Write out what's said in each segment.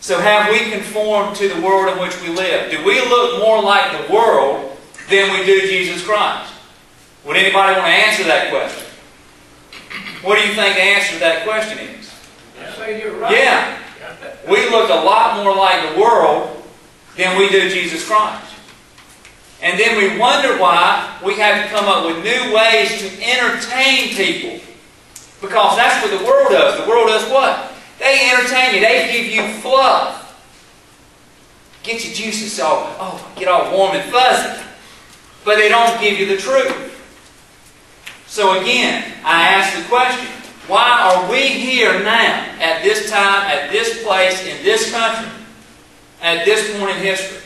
So have we conformed to the world in which we live? Do we look more like the world than we do Jesus Christ? Would anybody want to answer that question? What do you think the answer to that question is? Yeah. We look a lot more like the world than we do Jesus Christ. And then we wonder why we have to come up with new ways to entertain people. Because that's what the world does. The world does what? They entertain you. They give you fluff. Get your juices get all warm and fuzzy. But they don't give you the truth. So again, I ask the question, why are we here now, at this time, at this place, in this country, at this point in history?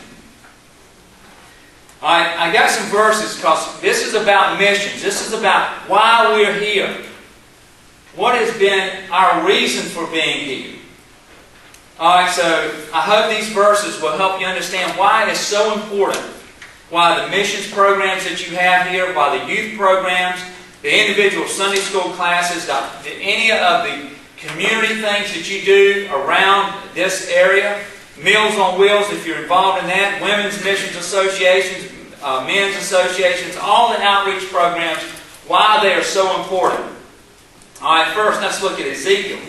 Alright, I got some verses because this is about missions. This is about why we're here. What has been our reason for being here? Alright, so I hope these verses will help you understand why it is so important. Why the missions programs that you have here, why the youth programs, the individual Sunday school classes, any of the community things that you do around this area, Meals on Wheels if you're involved in that, women's missions associations, men's associations, all the outreach programs, why they are so important. Alright, first let's look at Ezekiel.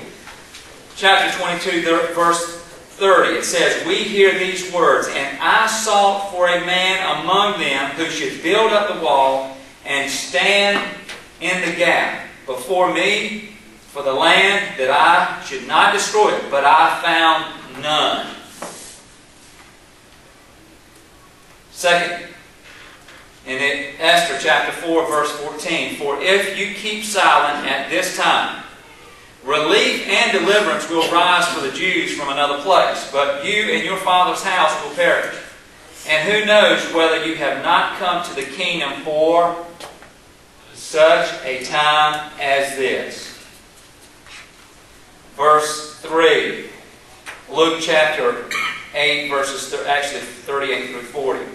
Chapter 22, verse 30. It says, we hear these words, and I sought for a man among them who should build up the wall and stand in the gap before me for the land, that I should not destroy it, but I found none. Second, in Esther chapter 4, verse 14, for if you keep silent at this time, relief and deliverance will rise for the Jews from another place, but you and your father's house will perish. And who knows whether you have not come to the kingdom for such a time as this. Verse 3, Luke chapter 8, verses 38 through 40.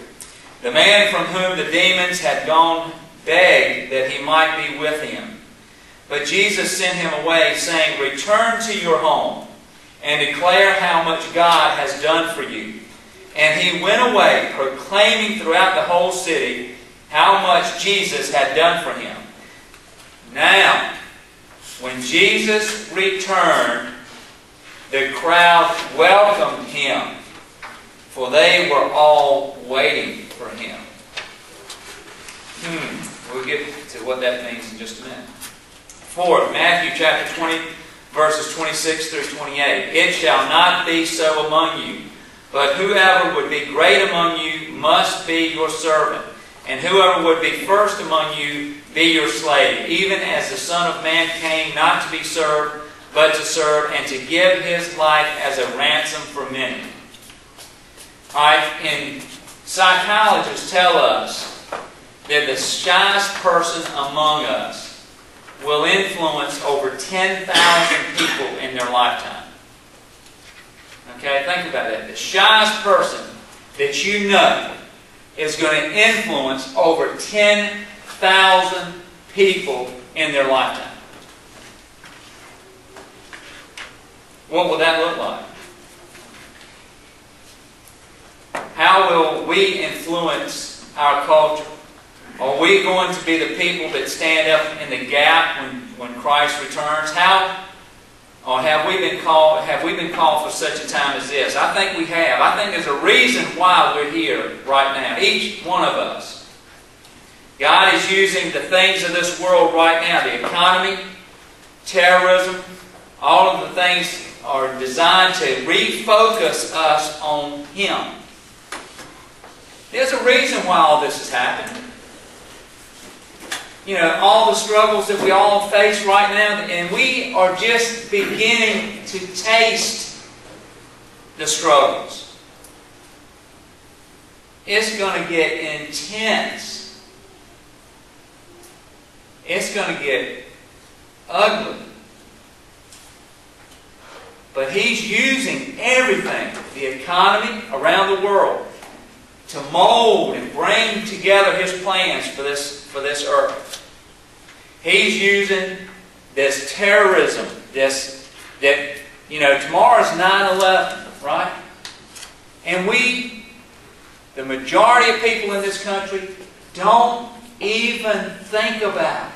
The man from whom the demons had gone begged that he might be with him. But Jesus sent him away, saying, return to your home and declare how much God has done for you. And he went away, proclaiming throughout the whole city how much Jesus had done for him. Now, when Jesus returned, the crowd welcomed him, for they were all waiting for him. We'll get to what that means in just a minute. Fourth, Matthew chapter 20, verses 26 through 28. It shall not be so among you, but whoever would be great among you must be your servant, and whoever would be first among you be your slave, even as the Son of Man came not to be served, but to serve, and to give his life as a ransom for many. Alright, and psychologists tell us that the shyest person among us will influence over 10,000 people in their lifetime. Okay, think about that. The shyest person that you know is going to influence over 10,000 people in their lifetime. What will that look like? How will we influence our culture? Are we going to be the people that stand up in the gap when Christ returns? Or have we been called for such a time as this? I think we have. I think there's a reason why we're here right now. Each one of us. God is using the things of this world right now, the economy, terrorism, all of the things are designed to refocus us on Him. There's a reason why all this has happened. You know, all the struggles that we all face right now, and we are just beginning to taste the struggles. It's going to get intense. It's going to get ugly. But He's using everything, the economy around the world, to mold and bring together His plans for this earth. He's using this terrorism, tomorrow's 9/11, right? And we, the majority of people in this country, don't even think about it.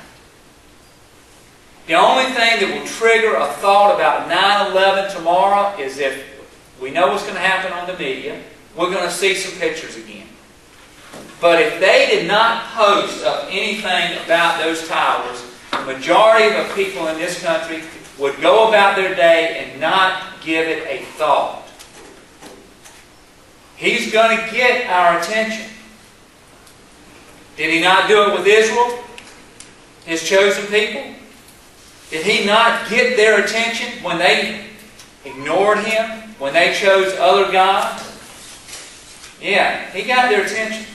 The only thing that will trigger a thought about 9/11 tomorrow is if we know what's going to happen on the media, we're going to see some pictures again. But if they did not post up anything about those towers, the majority of people in this country would go about their day and not give it a thought. He's going to get our attention. Did He not do it with Israel, His chosen people? Did He not get their attention when they ignored Him, when they chose other gods? Yeah, He got their attention.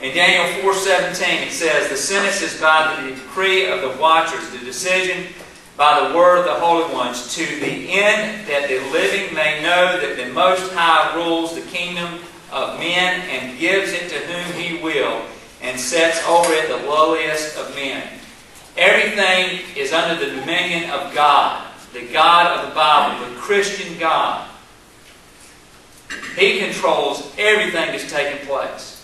In Daniel 4:17 it says, "The sentence is by the decree of the watchers, the decision by the word of the holy ones, to the end that the living may know that the Most High rules the kingdom of men and gives it to whom He will, and sets over it the lowliest of men." Everything is under the dominion of God, the God of the Bible, the Christian God. He controls everything that's taking place.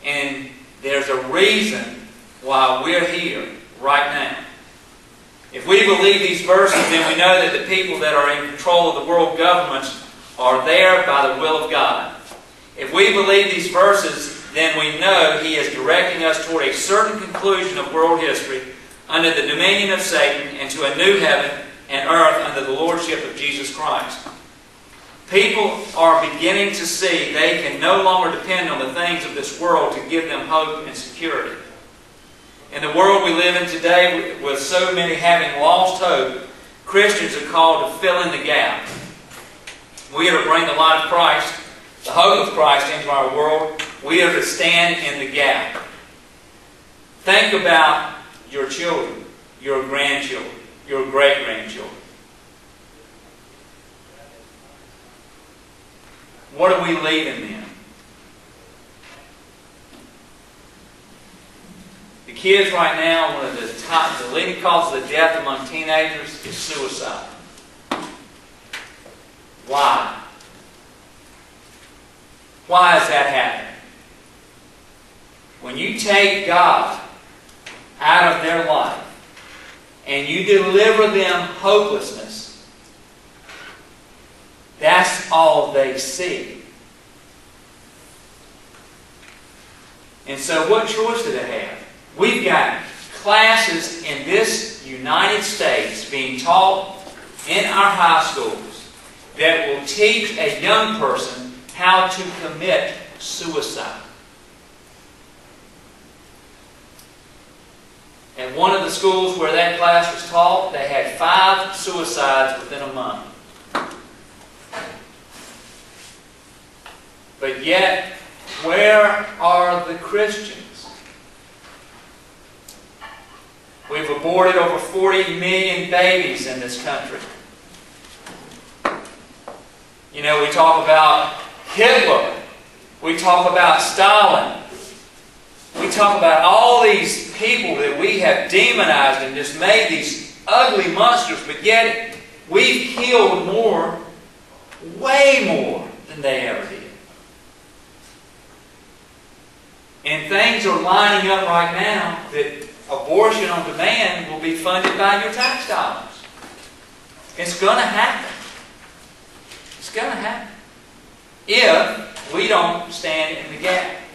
And there's a reason why we're here right now. If we believe these verses, then we know that the people that are in control of the world governments are there by the will of God. If we believe these verses, then we know He is directing us toward a certain conclusion of world history under the dominion of Satan and to a new heaven and earth under the lordship of Jesus Christ. People are beginning to see they can no longer depend on the things of this world to give them hope and security. In the world we live in today, with so many having lost hope, Christians are called to fill in the gap. We are to bring the light of Christ, the hope of Christ, into our world. We are to stand in the gap. Think about your children, your grandchildren, your great-grandchildren. What are we leaving them? The kids right now, one of the leading causes of death among teenagers is suicide. Why? Why is that happening? When you take God out of their life and you deliver them hopelessness, that's all they see. And so what choice do they have? We've got classes in this United States being taught in our high schools that will teach a young person how to commit suicide. At one of the schools where that class was taught, they had 5 suicides within a month. But yet, where are the Christians? We've aborted over 40 million babies in this country. You know, we talk about Hitler. We talk about Stalin. We talk about all these people that we have demonized and just made these ugly monsters, but yet we've killed more, way more than they ever did. And things are lining up right now that abortion on demand will be funded by your tax dollars. It's going to happen. It's going to happen. If we don't stand in the gap.